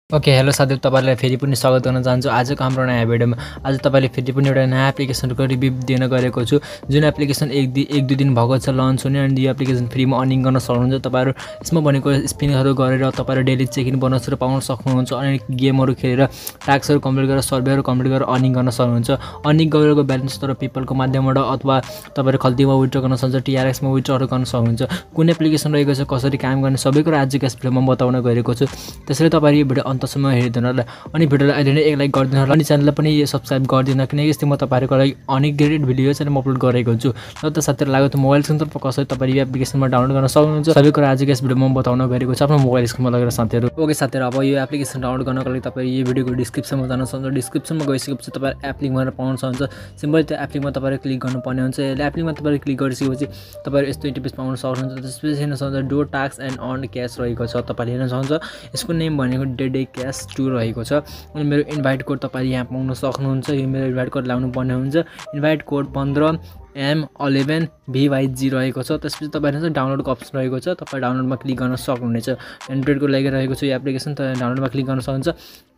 Okay hello साथीहरु, तपाईहरुलाई फेरि पनि स्वागत गर्न चाहन्छु आजको हाम्रो नयाँ भिडियोमा। आज तपाईले फेरि पनि एउटा नयाँ एप्लिकेसनको रिभ्यू दिन गएको छु, जुन एप्लिकेसन एक दुई दिन भएको छ लन्च हुने, अनि यो एप्लिकेसन फ्रीमा अर्निङ गर्न सक्नुहुन्छ। तपाईहरु यसमा भनेको स्पिनहरु गरेर तपाईहरु डेली चेक इन बोनसहरु पाउन सक्नुहुन्छ, अनि गेमहरु खेलेर टास्कहरु कम्प्लिट गरेर सर्भेहरु कम्प्लिट गरेर अर्निङ गर्न सक्नुहुन्छ। अर्निङ गरेको ब्यालेन्स तर पेपलको माध्यमबाट अथवा तपाईहरु खल्तीमा विथड्र गर्न सक्नुहुन्छ, टीआरएक्समा विथड्र गर्न सक्नुहुन्छ। कुन एप्लिकेसन रहेको छ, कसरी काम गर्ने, सबै कुरा आजको यस भिडियोमा बताउन गएको छु। त्यसैले तपाईहरु यो भिडियो अन्तसम्म हेरिदिनु होला, अनि भिडियोलाई अहिले नै एक लाइक गरिदिनु होला, अनि च्यानललाई पनि सब्स्क्राइब गरिदिनु, किनकि यस्तै म तपाईहरुको लागि अनेक ग्रेडेड भिडियो चाहिँ अपलोड गरेको छु। र त साथीहरु लाग्यो त मोबाइल स्क्रिन त कसरी तपाईहरु यो एप्लिकेसनमा डाउनलोड गर्न सक्नुहुन्छ, सबै कुरा आजको यस भिडियोमा बताउन गएको छु आफ्नो मोबाइल स्क्रिनमा लगेर साथीहरु। ओके साथीहरु, अब यो एप्लिकेसन डाउनलोड गर्नको लागि तपाईहरु यो भिडियोको डिस्क्रिप्सनमा जान सक्नुहुन्छ। डिस्क्रिप्सनमा गइसकेपछि तपाईहरु एप लिंक भनेर पाउन सक्नुहुन्छ। सिम्पली त्यो एप लिंकमा तपाईहरु क्लिक गर्नुपर्ने हुन्छ। यो एप लिंकमा तपाईहरु क्लिक गरिसकेपछि तपाईहरु यस्तो इन्टरफेस पाउन सक्नुहुन्छ। त्यसपछि हेर्न सक्नुहुन्छ डो टास्क एन्ड अर्न क्याश रहेको छ। तपाईले हेर्न सक्नुहुन्छ यसको नेम भनेको डे क्याश 2 रहेको छ। अनि मेरो इन्भाइट कोड तपाईले यहाँ पाउन सक्नुहुन्छ। यो मेरो इन्भाइट कोड लाउनु पर्ने हुन्छ। इन्भाइट कोड 15M11VYG रहेको छ। त्यसपछि तपाईहरुले डाउनलोडको अप्सन रहेको छ, तपाई डाउनलोडमा क्लिक गर्न सक्नुहुनेछ। एन्ड्रोइडको लागि रहेको छ यो एप्लिकेसन, त डाउनलोडमा क्लिक गर्न सक्नुहुन्छ।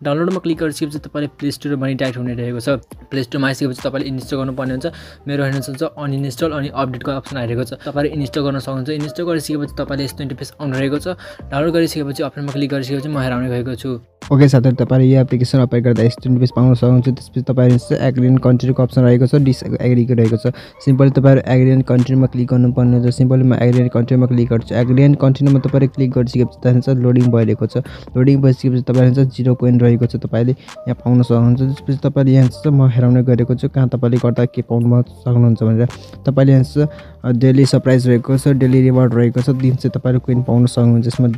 डाउनलोडमा क्लिक गरिसकेपछि तपाईले प्ले स्टोर भनी टाइप हुने रहेको छ। प्ले स्टोरमा आइसकेपछि तपाईले इन्स्टल गर्नुपर्ने हुन्छ। मेरो हेर्न सक्नुहुन्छ अनइन्स्टल अनि अपडेटको अप्सन आइरहेको छ, तपाईले इन्स्टल गर्न सक्नुहुन्छ। इन्स्टल गरिसकेपछि तपाईले यस्तो इन्टरफेस आउन रहेको छ। डाउनलोड गरिसकेपछि अप्सनमा क्लिक गरिसकेपछि म हेराउने गएको छु। ओके साथीहरु, तपाईले यो एप्लिकेसन अप्लाई गर्दा यस्तो इन्टरफेस पाउन सक्नुहुन्छ। त्यसपछि तपाईले एग्री एन्ड कन्ट्रीको अप्सन रहेको छ, डिसएग्रीको रहेको छ। सिम्पली तपाईहरु एग्री एन्ड कन्ट्रीमा क्लिक गर्नुपर्ने हुन्छ। सिम्पली म एग्री एन्ड कन्ट्रीमा क्लिक गर्छु। एग्री एन्ड कन्ट्रीमा तपाईले क्लिक गरिसकेपछि तपाईले लोडिङ भइरहेको छ। लोडिङ भइसकेपछि तपाईले 0 कोइन रहेको छ, तपाईले यहाँ पाउन सक्नुहुन्छ। त्यसपछि तपाईले यहाँ चाहिँ म हेराउने गरेको छु कहाँ तपाईले गर्दा के पाउन सक्नुहुन्छ भनेर। तपाईले यहाँ डेली सरप्राइज रहेको छ, डेली रिवार्ड रहेको छ, दिन चाहिँ तपाईले कोइन पाउन सक्नुहुन्छ। यसमा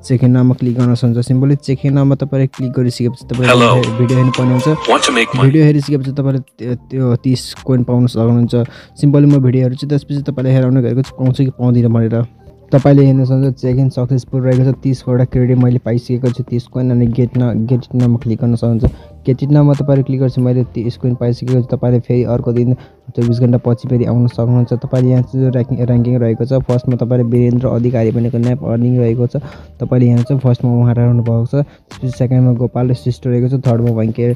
चेक इन नाममा क्लिक गर्न सक्नुहुन्छ। सिम्पली चेक इन नाममा तपाईले क्लिक गरिसकेपछि तपाईले भिडियो हेर्नुपर्ने हुन्छ। भिडियो हेरिसकेपछि तपाईले त्यो 30 कोइन पाउन सक्नुहुन्छ। सिम्पली म भिडियो हेर्छु, त्यसपछि तपाईले हेराउने गरेको छु पाउँछ कि पाउँदिन भनेर। तपाईले हेर्न सक्नुहुन्छ चेक इन सक्सेसफुल रहेको छ। 30 वटा क्रेडिट मैले पाइसकेको छु, 30 कोइन। अनि गेट इट नाममा क्लिक गर्न सक्नुहुन्छ। गेट इट नाममा तपाईले क्लिक गर्छु, मैले 30 कोइन पाइसकेको छु। तपाईले फेरि अर्को दिन 24 घण्टा पछि फेरि आउन सक्नुहुन्छ। तपाईले यहाँ चाहिँ र्याङ्किङ रहेको छ। फर्स्टमा तपाईले वीरेन्द्र अधिकारी भनेको न्याप अर्निङ रहेको छ। तपाईले यहाँ चाहिँ फर्स्टमा उहाँ रहनु भएको छ। त्यसपछि सेकेन्डमा गोपाल श्रेष्ठ रहेको छ। थर्डमा भयङ्कर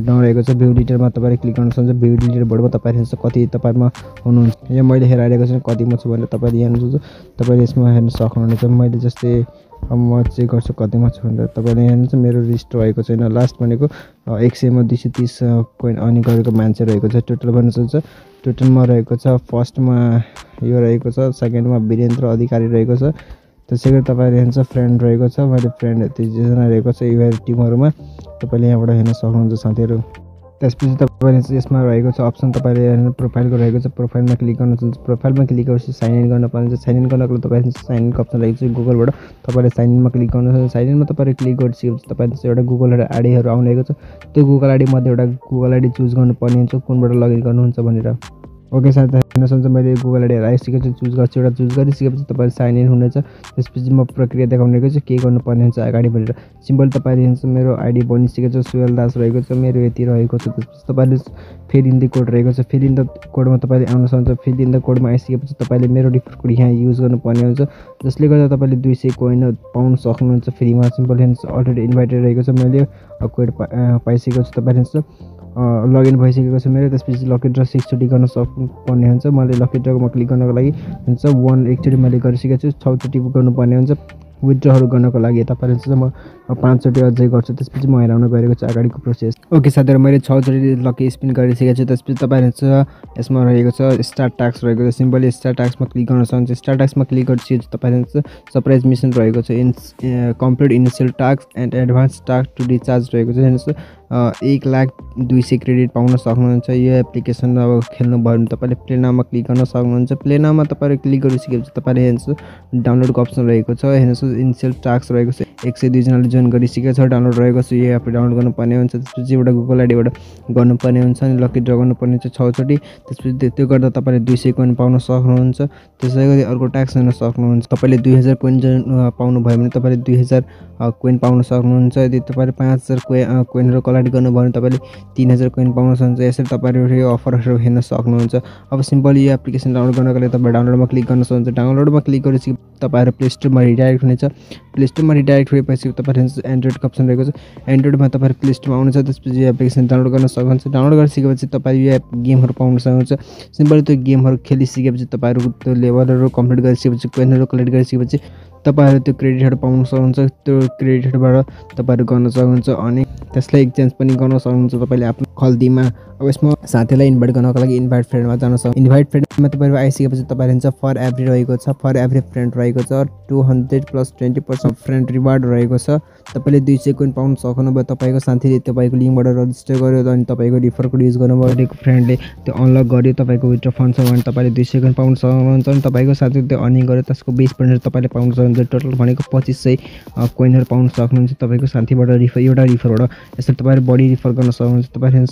डाउन रहेको छ। भ्यू डिटेलमा तपाईले क्लिक गर्न सक्नुहुन्छ। भ्यू डिटेलबाट तपाईले कति तपाईमा हुनुहुन्छ, यहाँ मैले हेराइरहेको छु कतिमा छु भनेर तपाईले हेर्न सक्नुहुन्छ। तपाईले यसमा हेर्न सक्नुहुनेछ। मैले जस्तै अब म चेक गर्छु कतिमा छु भनेर। तपाईले हेर्नुहुन्छ मेरो लिस्ट रहेको छैन। लास्ट भनेको 100 मा 230 कोइन अर्निङ गरेको मान्छे रहेको छ। टोटल भन्न सक्छ टोटलमा रहेको छ। फर्स्टमा यो रहेको छ, सेकेन्डमा वीरेन्द्र अधिकारी रहेको छ। त्यसैगरी तपाईले हेर्नुहुन्छ फ्रेन्ड रहेको छ। मैले फ्रेन्ड 30 जना रहेको छ इभेन्ट टिमहरुमा। तपाईले यहाँबाट हेर्न सक्नुहुन्छ साथीहरु। त्यसपछि तपाईले यसमा रहेको छ अप्सन, तपाईले हेर्नु प्रोफाइलको रहेको छ। प्रोफाइलमा क्लिक गर्न सक्नुहुन्छ। प्रोफाइलमा क्लिक गरेपछि साइन इन गर्न पर्छ। साइन इन गर्नको लागि तपाईले साइन इन अप्सन रहेको छ गुगलबाट। तपाईले साइन इनमा क्लिक गर्न सक्नुहुन्छ। साइन इनमा तपाईले क्लिक गरिसकेपछि तपाईले एउटा गुगल आइडीहरु आउनेको छ। त्यो गुगल आइडी मध्ये एउटा गुगल आइडी चुज गर्नुपर्ने हुन्छ कुनबाट लगइन गर्नुहुन्छ भनेर। ओके साथीहरु, हेर्न सक्नुहुन्छ मैले गुगल आइडी आइसकेको छु। चुज गर्छु, एउटा चुज गरिसकेपछि तपाईले साइन इन हुनेछ। त्यसपछि म प्रक्रिया देखाउनेको छु के गर्नुपर्ने हुन्छ अगाडि भनेर। सिम्पल तपाईले हेर्नुहुन्छ मेरो आइडी बनिसकेको छ, सोयल दास रहेको छ, मेरो यति रहेको छ। त्यसपछि तपाईले फिल इन द कोड रहेको छ। फिल इन द कोडमा तपाईले आउन सक्नुहुन्छ। फिल इन द कोडमा आइसकेपछि तपाईले मेरो रिफर कोड यहाँ युज गर्नुपर्ने हुन्छ, जसले गर्दा तपाईले 200 कोइन पाउन सक्नुहुन्छ फ्रीमा। सिम्पल हेर्नुहुन्छ अलरेडी इन्भाइटेड रहेको छ, मैले कोड पाइसकेको छु। तपाईले हेर्नुहुन्छ लगइन भइसकेको छ मेरो। त्यसपछि लकी ड्र 6 चोटि गर्न सक्नुपर्ने हुन्छ। मैले लकी ड्रमा क्लिक गर्नको लागि हुन्छ 1 एकचोटि मैले गरिसकेको छु। 6 चोटि गर्नुपर्ने हुन्छ विथड्रहरू गर्नको लागि। तपाईले चाहिँ म 5 चोटि अझै गर्छु। त्यसपछि म हेराउन गएको छु अगाडिको प्रोसेस। ओके साथीहरु, मैले 6 चोटि लकी स्पिन गरिसकेको छु। त्यसपछि तपाईले चाहिँ यसमा रहेको छ स्टार्ट टास्क रहेको छ। सिम्पली स्टार्ट टास्कमा क्लिक गर्न सक्नुहुन्छ। स्टार्ट टास्कमा क्लिक गरिसकेपछि तपाईले चाहिँ सरप्राइज मिसन रहेको छ। Complete initial task and advance task to recharge रहेको छ। हेर्नुस् 1,02,000 क्रेडिट पाउन सक्नुहुन्छ। यो एप्लिकेसन अब खेल्नु भयो भने तपाईले प्ले नाउमा क्लिक गर्न सक्नुहुन्छ। प्ले नाउमा तपाईले क्लिक गरिसकेपछि तपाईले हेर्नुस् डाउनलोडको अप्सन रहेको छ। हेर्नुस् इनिशियल टास्क रहेको छ। 102 जनाले जोइन गरिसकेको छ। डाउनलोड रहेको छ। यो एप डाउनलोड गर्नुपर्ने हुन्छ। त्यसपछि एउटा गुगल आइडीबाट गर्नुपर्ने हुन्छ अनि लकी ड्र गर्नुपर्ने हुन्छ 6 चोटि। त्यसपछि त्यो गर्दा तपाईले 200 कोइन पाउन सक्नुहुन्छ। त्यसैगरी अर्को टास्क हेर्न सक्नुहुन्छ। तपाईले 2000 कोइन पाउनु भयो भने तपाईले 2000 कोइन पाउन सक्नुहुन्छ। यदि तपाईले 5000 कोइनहरु कलेक्ट गर्नुभयो भने तपाईले 3000 कोइन पाउन सक्नुहुन्छ। यसरी तपाईले यो अफरहरु हेर्न सक्नुहुन्छ। अब सिम्पली यो एप्लिकेसन डाउनलोड गर्नको लागि तपाईले डाउनलोडमा क्लिक गर्न सक्नुहुन्छ। डाउनलोडमा क्लिक गरेपछि तपाईहरु प्ले स्टोरमा रिडाइरेक्ट हुनेछ। प्ले स्टोरमा रिडाइरेक्ट छोएपछि तपाईहरु एन्ड्रोइडको अप्सन रहेको छ। एन्ड्रोइडमा तपाईहरु प्ले स्टोरमा आउनुहुन्छ, त्यसपछि यो एप्लिकेसन डाउनलोड गर्न सक्नुहुन्छ। डाउनलोड गरिसकेपछि तपाईहरु यो गेमहरु पाउन सक्नुहुन्छ। सिम्पली त्यो गेमहरु खेलिसकेपछि तपाईहरु त्यो लेभलहरु कम्प्लिट गरिसकेपछि कोइनहरु कलेक्ट गरिसकेपछि तपाईहरु त्यो क्रेडिटहरु पाउन सक्नुहुन्छ। त्यो क्रेडिटहरुबाट तपाईहरु गर्न सक्नुहुन्छ अनि त्यसलाई एक्सचेन्ज पनि गर्न सक्नुहुन्छ तपाईले आफ्नो खल्तीमा। अब यसमा साथीलाई इन्भाइट गर्नको लागि इन्भाइट फ्रेन्डमा जान सक्नुहुन्छ। इन्भाइट फ्रेन्डमा तपाईहरु आइसकेपछि तपाईहरु हुन्छ फर एभ्री रहेको छ, फर एभ्री फ्रेन्ड रहेको छ, 200 प्लस 20% फ्रेन्ड रिवार्ड रहेको छ। तपाईले 200 कोइन पाउन सक्नुभयो। तपाईको साथीले तपाईको लिंकबाट रजिस्टर गर्यो अनि तपाईको रिफर कोड युज गर्नुभयो, फ्रेन्डले त्यो अनलक गर्यो, तपाईको विथड्र फन्ड छ भने तपाईले 200 कोइन पाउन सक्नुहुन्छ अनि तपाईको साथीले त्यो अर्निङ गर्यो त्यसको 20% तपाईले पाउन सक्नुहुन्छ। टोटल भनेको 2500 कोइनहरु पाउन सक्नुहुन्छ तपाईको साथीबाट एउटा रिफरबाट। यसरी तपाईहरु बढी रिफर गर्न सक्नुहुन्छ। तपाईहरु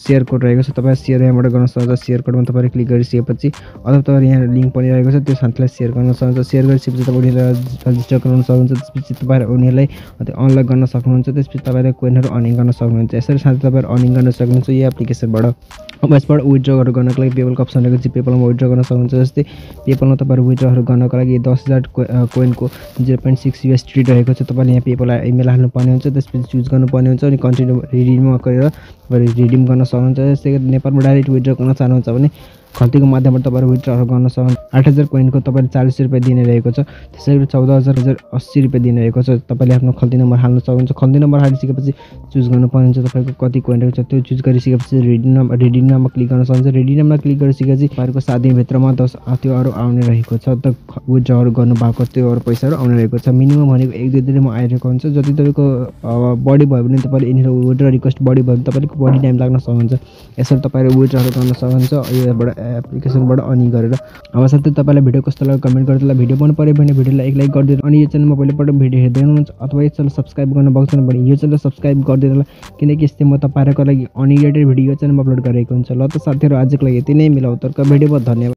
शेयर कोड रहेको छ, तपाईहरु शेयर यहाँबाट गर्न सक्नुहुन्छ। शेयर कोडमा तपाईहरु क्लिक गरिसकेपछि अथवा तपाईहरु यहाँ लिंक पनि रहेको छ, त्यो साथीलाई शेयर गर्न सक्नुहुन्छ। शेयर गरिसकेपछि तपाईले रजिस्टर गर्न सक्नुहुन्छ। त्यसपछि तपाईहरु उनीहरुलाई अनलक गर्न सक्नुहुन्छ। त्यसपछि तपाईले कोइनहरु अर्निङ गर्न सक्नुहुन्छ। यसरी साथै तपाईहरु अर्निङ गर्न सक्नुहुन्छ यो एप्लिकेसनबाट। अब यसबाट विथड्रहरू गर्नको लागि पेपलको अप्सन रहेको छ, पेपलमा विथड्र गर्न सक्नुहुन्छ। जस्तै पेपलमा तपाईहरु विथड्रहरू गर्नको लागि 10000 कोइनको 0.6 USD रहेको छ। तपाईले यहाँ पेपल इमेल हाल्नु पर्ने हुन्छ, त्यसपछि चुज गर्नुपर्ने हुन्छ अनि कन्टिन्यू रिडिम गरेर रिडिम गर्न सक्नुहुन्छ। जस्तै नेपालमा डाइरेक्ट विथड्र गर्न चाहनुहुन्छ भने खल्तीको माध्यमबाट तपाईहरु विथड्रहरू गर्न सक्नुहुन्छ। 8000 कोइनको तपाईले 40 रुपैयाँ दिने रहेको छ। त्यसैगरी 14080 रुपैयाँ दिने रहेको छ। तपाईले आफ्नो खल्ती नम्बर हाल्न सक्नुहुन्छ। खल्ती नम्बर हालिसकेपछि चुज गर्नुपर्ने हुन्छ तपाईको कति कोइन रहेको छ। त्यो चुज गरिसकेपछि रिडिममा क्लिक गर्न सक्नुहुन्छ। रिडिममा क्लिक गरिसकेपछि तपाईको 7 दिनभित्रमा 10 त्योहरू आउने रहेको छ। त विथड्रहरू गर्नु भएको त्योहरू पैसाहरू आउने रहेको छ। मिनिमम भनेको 1-2 दिनमा आइरहेको हुन्छ। जति तपाईको बढी भयो भने तपाईले यिनीहरु विथड्र रिक्वेस्ट बढी भयो भने तपाईको बढी टाइम लाग्न सक्नुहुन्छ। यसरी तपाईहरु विथड्रहरू गर्न सक्नुहुन्छ योबाट एप्लिकेसनबाट अर्निङ गरेर। अब साथै तपाईलाई भिडियो कस्तो लाग्यो कमेन्ट गरिदिनु। भिडियो मन पर्यो भने भिडियोलाई एक लाइक गरिदिनु अनि यो च्यानलमा पहिलोपटक भिडियो हेर्दै हुनुहुन्छ अथवा यो च्यानल सब्स्क्राइब गर्न भएको छैन भने यो च्यानल सब्स्क्राइब गरिदिनु होला, किनकि यस्तै म तपाईहरुको लागि अर्निङ रिलेटेड भिडियो च्यानलमा अपलोड गरेको हुन्छ। ल त साथीहरु आजको लागि यति नै, मिलाउ तर्क भिडियो बहुत धन्यवाद।